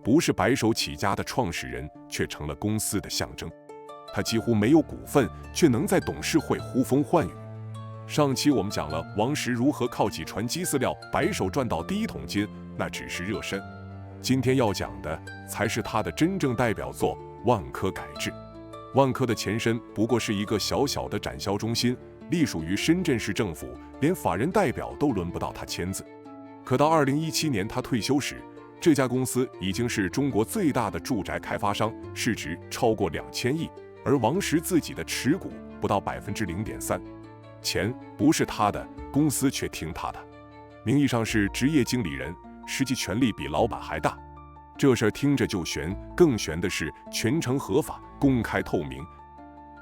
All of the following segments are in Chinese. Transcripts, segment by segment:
不是白手起家的创始人，却成了公司的象征。他几乎没有股份，却能在董事会呼风唤雨。上期我们讲了王石如何靠几船鸡饲料白手赚到第一桶金，那只是热身。今天要讲的才是他的真正代表作——万科改制。万科的前身不过是一个小小的展销中心，隶属于深圳市政府，连法人代表都轮不到他签字。可到2017年他退休时，这家公司已经是中国最大的住宅开发商，市值超过2000亿，而王石自己的持股不到0.3%。钱不是他的，公司却听他的。名义上是职业经理人，实际权力比老板还大。这事儿听着就悬，更悬的是全程合法、公开透明。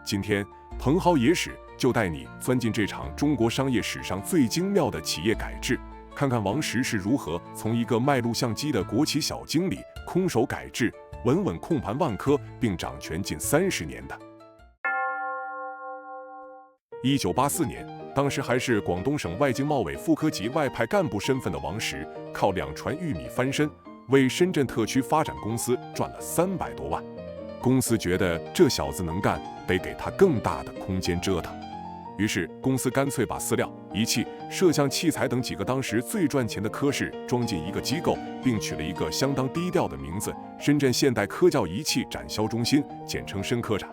今天蓬蒿野史就带你钻进这场中国商业史上最精妙的企业改制，看看王石是如何从一个卖录像机的国企小经理空手改制，稳稳控盘万科，并掌权近30年的。1984年，当时还是广东省外经贸委副科级外派干部身份的王石，靠2船玉米翻身，为深圳特区发展公司赚了300多万。公司觉得这小子能干，得给他更大的空间折腾。于是公司干脆把饲料、仪器、摄像器材等几个当时最赚钱的科室装进一个机构，并取了一个相当低调的名字——深圳现代科教仪器展销中心，简称深科展。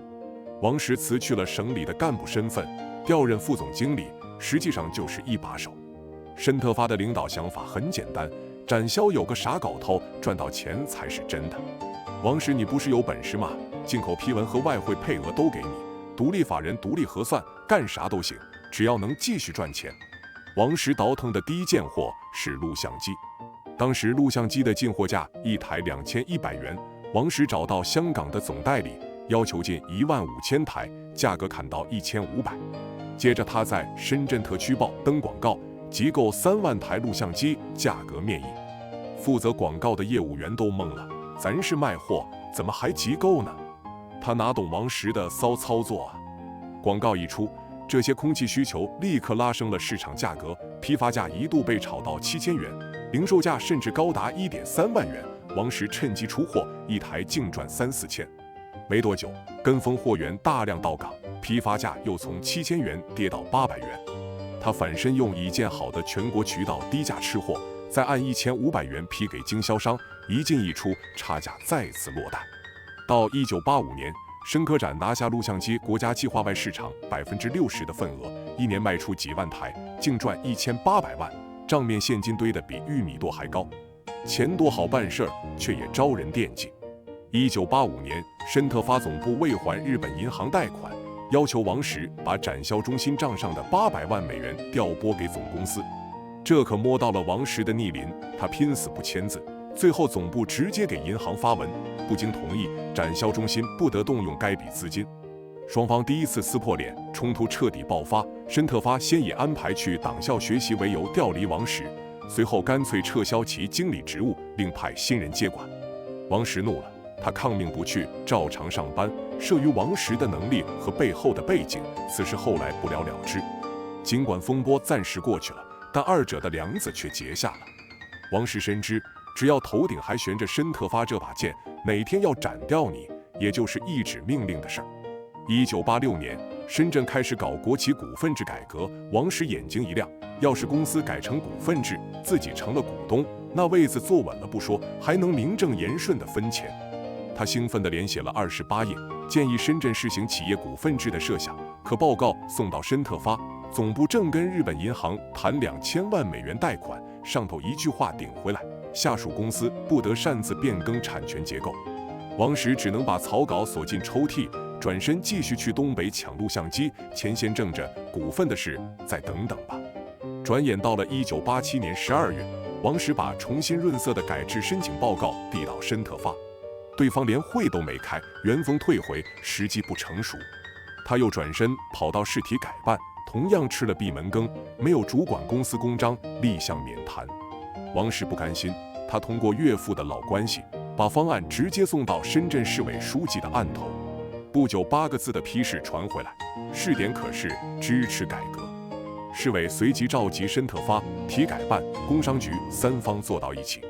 王石辞去了省里的干部身份，调任副总经理，实际上就是一把手。申特发的领导想法很简单，展销有个啥搞头，赚到钱才是真的。王石，你不是有本事吗？进口批文和外汇配额都给你，独立法人独立核算，干啥都行，只要能继续赚钱。王石倒腾的第一件货是录像机，当时录像机的进货价一台2100元，王石找到香港的总代理，要求进15000台，价格砍到1500。接着他在深圳特区报登广告，集购3万台录像机，价格面议。负责广告的业务员都懵了，咱是卖货，怎么还集购呢？他哪懂王石的骚操作啊？广告一出，这些空气需求立刻拉升了市场价格，批发价一度被炒到7000元，零售价甚至高达1.3万元。王石趁机出货，一台净赚3、4千。没多久，跟风货源大量到港，批发价又从7000元跌到800元。他反身用已建好的全国渠道低价吃货，再按1500元批给经销商，一进一出，差价再次落袋。到1985年，深科展拿下录像机国家计划外市场60%的份额，一年卖出几万台，净赚1800万，账面现金堆得比玉米垛还高。钱多好办事儿，却也招人惦记。1985年，申特发总部未还日本银行贷款，要求王石把展销中心账上的800万美元调拨给总公司。这可摸到了王石的逆鳞，他拼死不签字，最后总部直接给银行发文，不经同意，展销中心不得动用该笔资金。双方第一次撕破脸，冲突彻底爆发。申特发先以安排去党校学习为由调离王石，随后干脆撤销其经理职务，另派新人接管。王石怒了，他抗命不去，照常上班。慑于王石的能力和背后的背景，此事后来不了了之。尽管风波暂时过去了，但二者的梁子却结下了。王石深知，只要头顶还悬着申特发这把剑，哪天要斩掉你，也就是一纸命令的事儿。1986年，深圳开始搞国企股份制改革，王石眼睛一亮，要是公司改成股份制，自己成了股东，那位子坐稳了不说，还能名正言顺地分钱。他兴奋地连写了28页，建议深圳试行企业股份制的设想。可报告送到申特发总部，正跟日本银行谈2000万美元贷款，上头一句话顶回来：下属公司不得擅自变更产权结构。王石只能把草稿锁进抽屉，转身继续去东北抢录像机，钱先挣着，股份的事再等等吧。转眼到了1987年12月，王石把重新润色的改制申请报告递到申特发，对方连会都没开，原封退回，时机不成熟。他又转身跑到市体改办，同样吃了闭门羹，没有主管公司公章，立项免谈。王石不甘心，他通过岳父的老关系，把方案直接送到深圳市委书记的案头。不久，8个字的批示传回来：试点可视，支持改革。市委随即召集申特发、体改办、工商局3方坐到一起。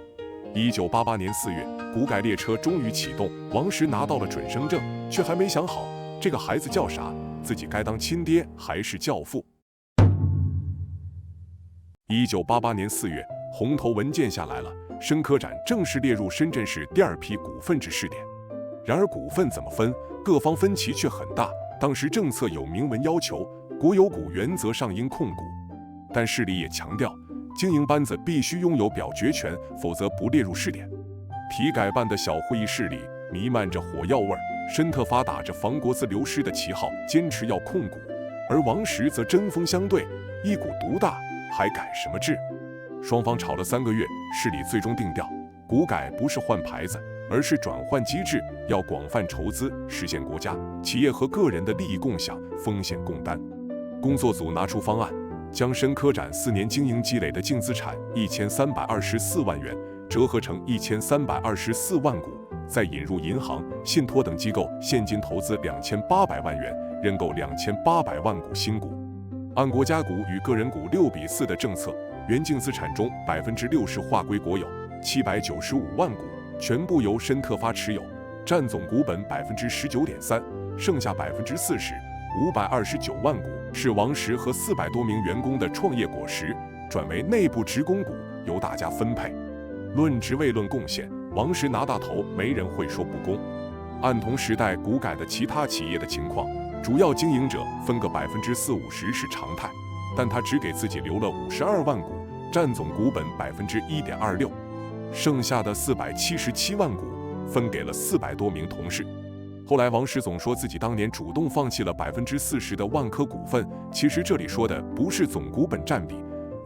1988年4月，股改列车终于启动，王石拿到了准生证，却还没想好这个孩子叫啥，自己该当亲爹还是教父。1988年4月，红头文件下来了，深科展正式列入深圳市第2批股份制试点。然而股份怎么分，各方分歧却很大。当时政策有明文要求，国有股原则上应控股，但市里也强调，经营班子必须拥有表决权，否则不列入试点。体改办的小会议室里弥漫着火药味儿，申特发打着防国资流失的旗号，坚持要控股，而王石则针锋相对，一股独大，还改什么制？双方吵了3个月，市里最终定调，股改不是换牌子，而是转换机制，要广泛筹资，实现国家、企业和个人的利益共享、风险共担。工作组拿出方案，将深科展4年经营积累的净资产1324万元折合成1324万股，再引入银行、信托等机构现金投资2800万元，认购2800万股新股。按国家股与个人股6:4的政策，原净资产中60%划归国有，795万股全部由申特发持有，占总股本19.3%，剩下40%529万股是王石和400多名员工的创业果实，转为内部职工股，由大家分配。论职位论贡献，王石拿大头，没人会说不公。按同时代股改的其他企业的情况，主要经营者分个40%-50%是常态，但他只给自己留了52万股，占总股本1.26%，剩下的477万股分给了400多名同事。后来王石总说自己当年主动放弃了40%的万科股份，其实这里说的不是总股本占比，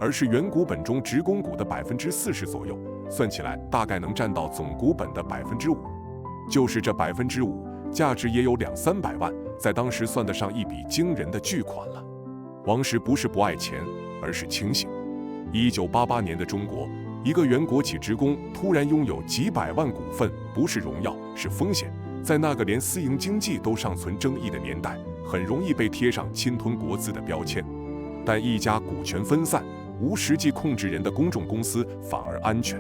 而是原股本中职工股的40%左右，算起来大概能占到总股本的5%，就是这5%，价值也有200-300万，在当时算得上一笔惊人的巨款了。王石不是不爱钱，而是清醒。1988年的中国，一个原国企职工突然拥有几百万股份，不是荣耀，是风险。在那个连私营经济都尚存争议的年代，很容易被贴上侵吞国资的标签。但一家股权分散、无实际控制人的公众公司反而安全。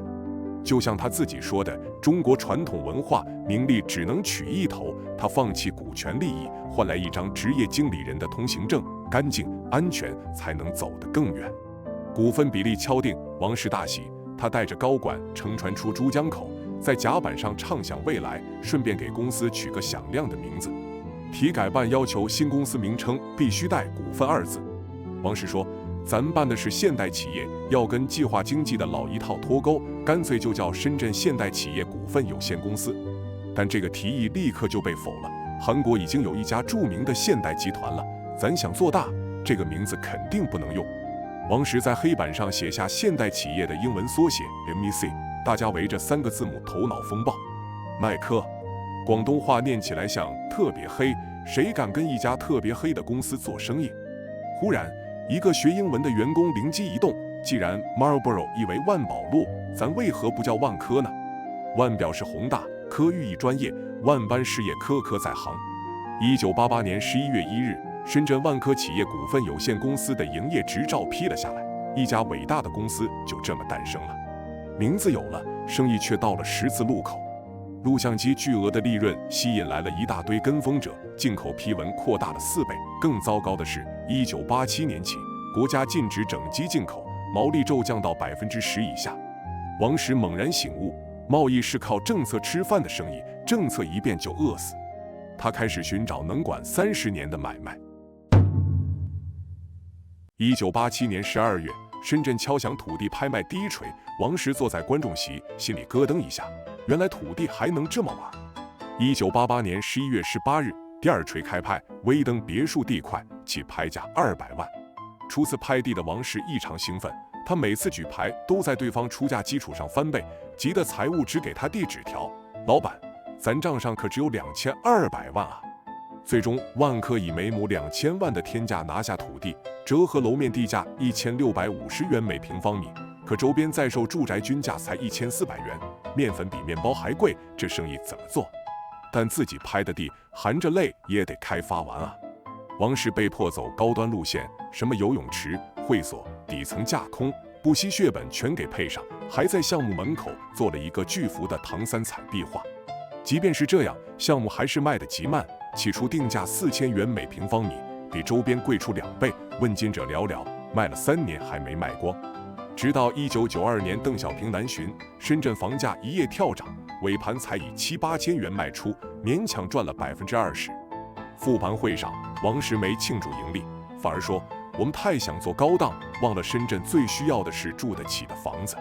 就像他自己说的，中国传统文化，名利只能取一头，他放弃股权利益，换来一张职业经理人的通行证，干净安全才能走得更远。股份比例敲定，王石大喜，他带着高管乘船出珠江口，在甲板上畅想未来，顺便给公司取个响亮的名字。体改办要求新公司名称必须带股份2字。王石说，咱办的是现代企业，要跟计划经济的老一套脱钩，干脆就叫深圳现代企业股份有限公司。但这个提议立刻就被否了，韩国已经有一家著名的现代集团了，咱想做大，这个名字肯定不能用。王石在黑板上写下现代企业的英文缩写 MEC， 大家围着3个字母头脑风暴。麦科，广东话念起来像特别黑，谁敢跟一家特别黑的公司做生意？忽然，一个学英文的员工灵机一动，既然 Marlboro 意为万宝路，咱为何不叫万科呢？万表示宏大，科寓意专业，万般事业科科在行。1988年11月1日，深圳万科企业股份有限公司的营业执照批了下来，一家伟大的公司就这么诞生了。名字有了，生意却到了十字路口。录像机巨额的利润吸引来了一大堆跟风者，进口批文扩大了4倍。更糟糕的是，1987年起，国家禁止整机进口，毛利骤降到10%以下。王石猛然醒悟，贸易是靠政策吃饭的生意，政策一变就饿死。他开始寻找能管30年的买卖。1987年12月，深圳敲响土地拍卖第一锤，王石坐在观众席，心里咯噔一下，原来土地还能这么玩。1988年11月18日，第2锤开拍，威登别墅地块，起拍价200万。初次拍地的王石异常兴奋，他每次举牌都在对方出价基础上翻倍，急得财务只给他递纸条：“老板，咱账上可只有2200万啊！”最终，万科以每亩2000万的天价拿下土地，折合楼面地价1650元每平方米，可周边在售住宅均价才1400元，面粉比面包还贵，这生意怎么做？但自己拍的地，含着泪也得开发完啊！王石被迫走高端路线，什么游泳池、会所、底层架空，不惜血本全给配上，还在项目门口做了一个巨幅的唐三彩壁画。即便是这样，项目还是卖得极慢，起初定价4000元每平方米，比周边贵出2倍，问津者寥寥，卖了3年还没卖光。直到1992年邓小平南巡，深圳房价一夜跳涨，尾盘才以7、8千元卖出，勉强赚了20%。复盘会上，王石没庆祝盈利，反而说：“我们太想做高档，忘了深圳最需要的是住得起的房子。”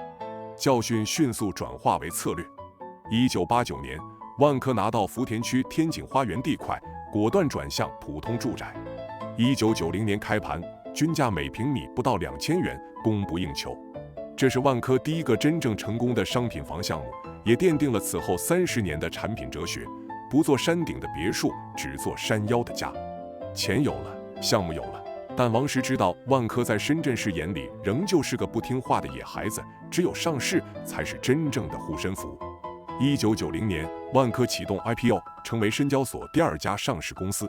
教训迅速转化为策略。1989年，万科拿到福田区天井花园地块，果断转向普通住宅。1990年开盘，均价每平米不到2000元，供不应求。这是万科第一个真正成功的商品房项目，也奠定了此后30年的产品哲学：不做山顶的别墅，只做山腰的家。钱有了，项目有了，但王石知道，万科在深圳市眼里仍旧是个不听话的野孩子，只有上市才是真正的护身符。1990年，万科启动 IPO， 成为深交所第2家上市公司。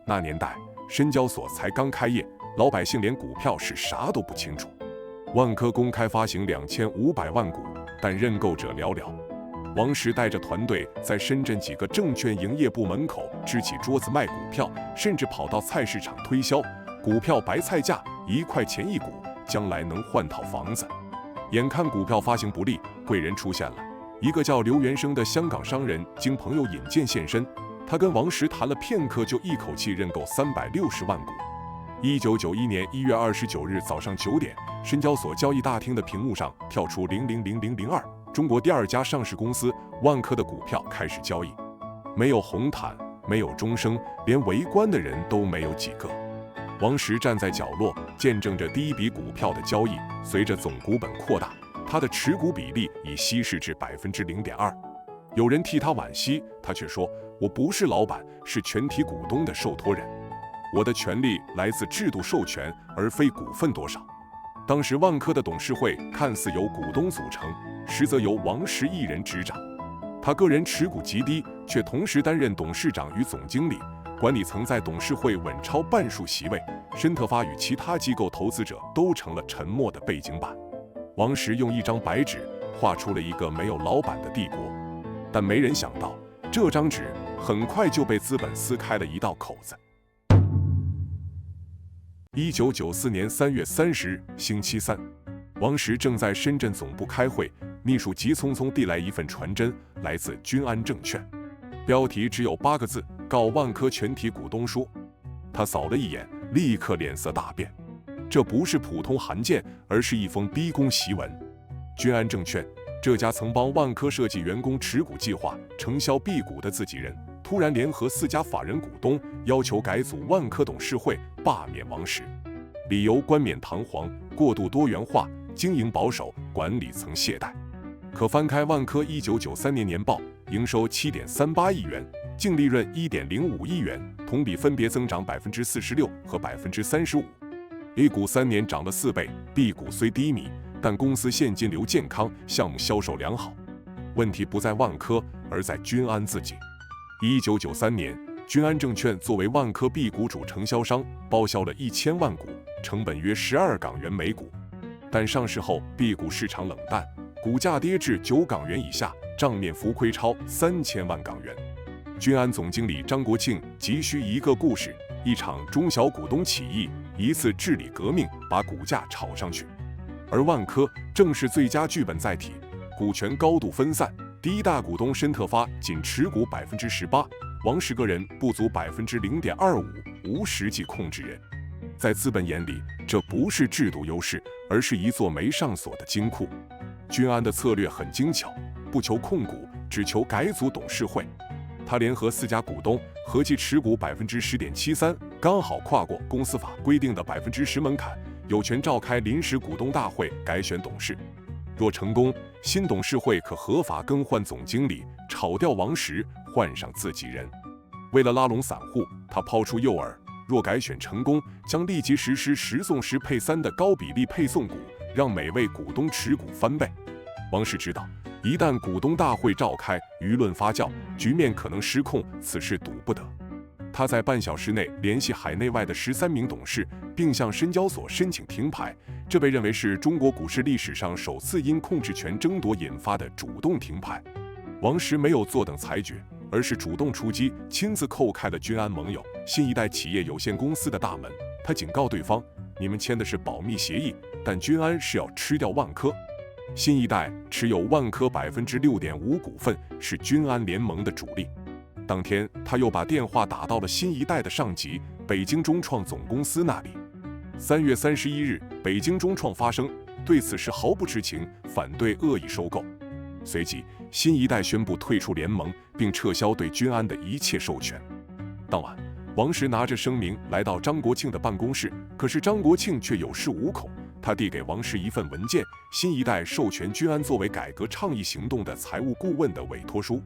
那年代，深交所才刚开业，老百姓连股票是啥都不清楚。万科公开发行2500万股，但认购者寥寥。王石带着团队在深圳几个证券营业部门口支起桌子卖股票，甚至跑到菜市场推销股票白菜价1块钱1股，将来能换套房子。眼看股票发行不利，贵人出现了，一个叫刘元生的香港商人经朋友引荐现身，他跟王石谈了片刻，就一口气认购360万股。1991年1月29日早上9点，深交所交易大厅的屏幕上跳出000002，中国第2家上市公司万科的股票开始交易。没有红毯，没有钟声，连围观的人都没有几个。王石站在角落，见证着第一笔股票的交易。随着总股本扩大，他的持股比例已稀释至0.2%。有人替他惋惜，他却说：“我不是老板，是全体股东的受托人。我的权利来自制度授权，而非股份多少。”当时万科的董事会看似由股东组成，实则由王石一人执掌。他个人持股极低，却同时担任董事长与总经理，管理层在董事会稳超半数席位。深特发与其他机构投资者都成了沉默的背景板。王石用一张白纸画出了一个没有老板的帝国，但没人想到，这张纸很快就被资本撕开了一道口子。1994年3月30日，星期三，王石正在深圳总部开会，秘书急匆匆递来一份传真，来自君安证券，标题只有8个字：告万科全体股东书。他扫了一眼，立刻脸色大变。这不是普通函件，而是一封逼宫檄文。君安证券这家曾帮万科设计员工持股计划、承销辟谷的自己人，突然联合4家法人股东，要求改组万科董事会，罢免王石。理由冠冕堂皇，过度多元化，经营保守，管理层懈怠。可翻开万科1993年年报，营收7.38亿元，净利润1.05亿元，同比分别增长46%和35%。A 股3年涨了4倍，B 股虽低迷，但公司现金流健康，项目销售良好。问题不在万科，而在君安自己。1993年，君安证券作为万科 B 股主承销商，包销了1000万股，成本约12港元每股。但上市后 ，B 股市场冷淡，股价跌至9港元以下，账面浮亏超3000万港元。君安总经理张国庆急需一个故事，一场中小股东起义，一次治理革命，把股价炒上去。而万科正是最佳剧本载体，股权高度分散，第一大股东深特发仅持股18%，王石个人不足0.25%，无实际控制人。在资本眼里，这不是制度优势，而是一座没上锁的金库。君安的策略很精巧，不求控股，只求改组董事会。他联合4家股东，合计持股10.73%，刚好跨过公司法规定的10%门槛，有权召开临时股东大会改选董事。若成功，新董事会可合法更换总经理，炒掉王石，换上自己人。为了拉拢散户，他抛出诱饵，若改选成功，将立即实施10送10配3的高比例配送股，让每位股东持股翻倍。王石知道，一旦股东大会召开，舆论发酵，局面可能失控，此事赌不得。他在半小时内联系海内外的13名董事，并向深交所申请停牌，这被认为是中国股市历史上首次因控制权争夺引发的主动停牌。王石没有坐等裁决，而是主动出击，亲自叩开了君安盟友新一代企业有限公司的大门。他警告对方，你们签的是保密协议，但君安是要吃掉万科。新一代持有万科6.5%股份，是君安联盟的主力。当天，他又把电话打到了新一代的上级北京中创总公司那里。3月31日，北京中创发声，对此事毫不知情，反对恶意收购。随即，新一代宣布退出联盟，并撤销对君安的一切授权。当晚，王石拿着声明来到张国庆的办公室，可是张国庆却有恃无恐。他递给王石一份文件，新一代授权君安作为改革倡议行动的财务顾问的委托书。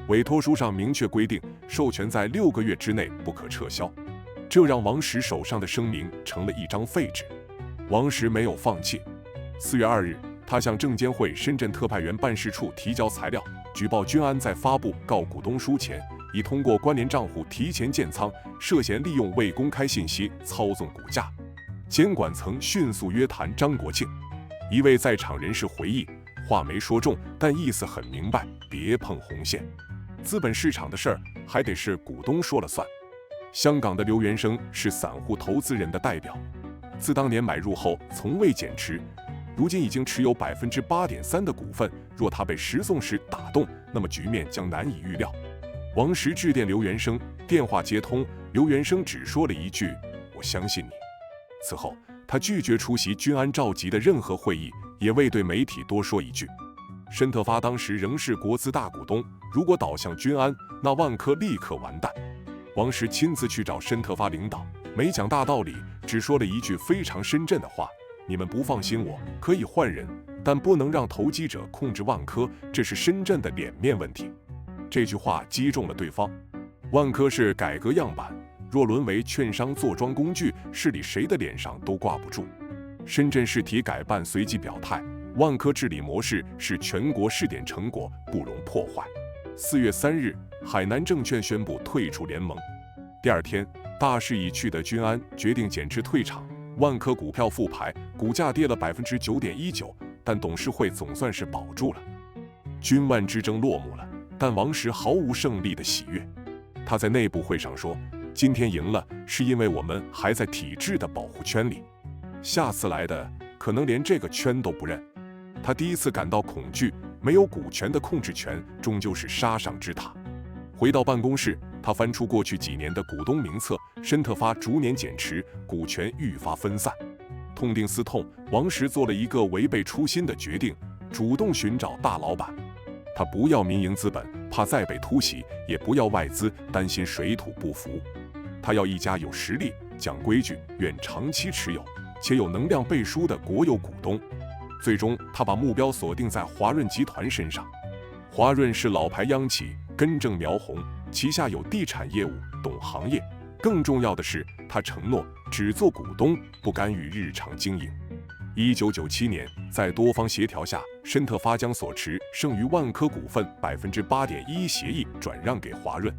委托书上明确规定，授权在6个月之内不可撤销。这让王石手上的声明成了一张废纸。王石没有放弃。4月2日，他向证监会深圳特派员办事处提交材料，举报君安在发布告股东书前，已通过关联账户提前建仓，涉嫌利用未公开信息操纵股价。监管层迅速约谈张国庆。一位在场人士回忆，话没说重，但意思很明白，别碰红线。资本市场的事儿还得是股东说了算。香港的刘元生是散户投资人的代表，自当年买入后从未减持，如今已经持有8.3%的股份。若他被十送时打动，那么局面将难以预料。王石致电刘元生，电话接通，刘元生只说了一句：“我相信你。”此后，他拒绝出席君安召集的任何会议，也未对媒体多说一句。申特发当时仍是国资大股东，如果倒向君安，那万科立刻完蛋。王石亲自去找申特发领导，没讲大道理，只说了一句非常深圳的话：“你们不放心我，可以换人，但不能让投机者控制万科，这是深圳的脸面问题。”这句话击中了对方。万科是改革样板，若沦为券商坐庄工具，市里谁的脸上都挂不住。深圳市体改办随即表态，万科治理模式是全国试点成果，不容破坏。4月3日，海南证券宣布退出联盟。第二天，大势已去的君安决定减持退场，万科股票复牌，股价跌了9.19%，但董事会总算是保住了。君万之争落幕了，但王石毫无胜利的喜悦。他在内部会上说：“今天赢了，是因为我们还在体制的保护圈里，下次来的可能连这个圈都不认。”他第一次感到恐惧，没有股权的控制权终究是沙上之塔。回到办公室，他翻出过去几年的股东名册，申特发逐年减持，股权愈发分散。痛定思痛，王石做了一个违背初心的决定，主动寻找大老板。他不要民营资本，怕再被突袭；也不要外资，担心水土不服。他要一家有实力、讲规矩、愿长期持有且有能量背书的国有股东。最终，他把目标锁定在华润集团身上。华润是老牌央企，根正苗红，旗下有地产业务，懂行业。更重要的是，他承诺只做股东，不干预日常经营。1997年，在多方协调下，申特发将所持剩余万科股份8.11%协议转让给华润，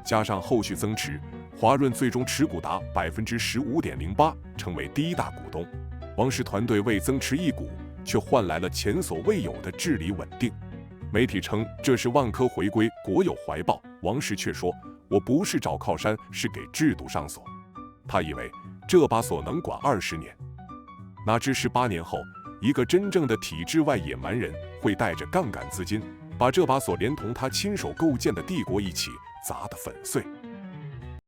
加上后续增持，华润最终持股达15.08%，成为第一大股东。王石团队为增持一股，却换来了前所未有的治理稳定。媒体称这是万科回归国有怀抱，王石却说：“我不是找靠山，是给制度上锁。”他以为这把锁能管20年，哪知18年后，一个真正的体制外野蛮人会带着杠杆资金，把这把锁连同他亲手构建的帝国一起砸得粉碎。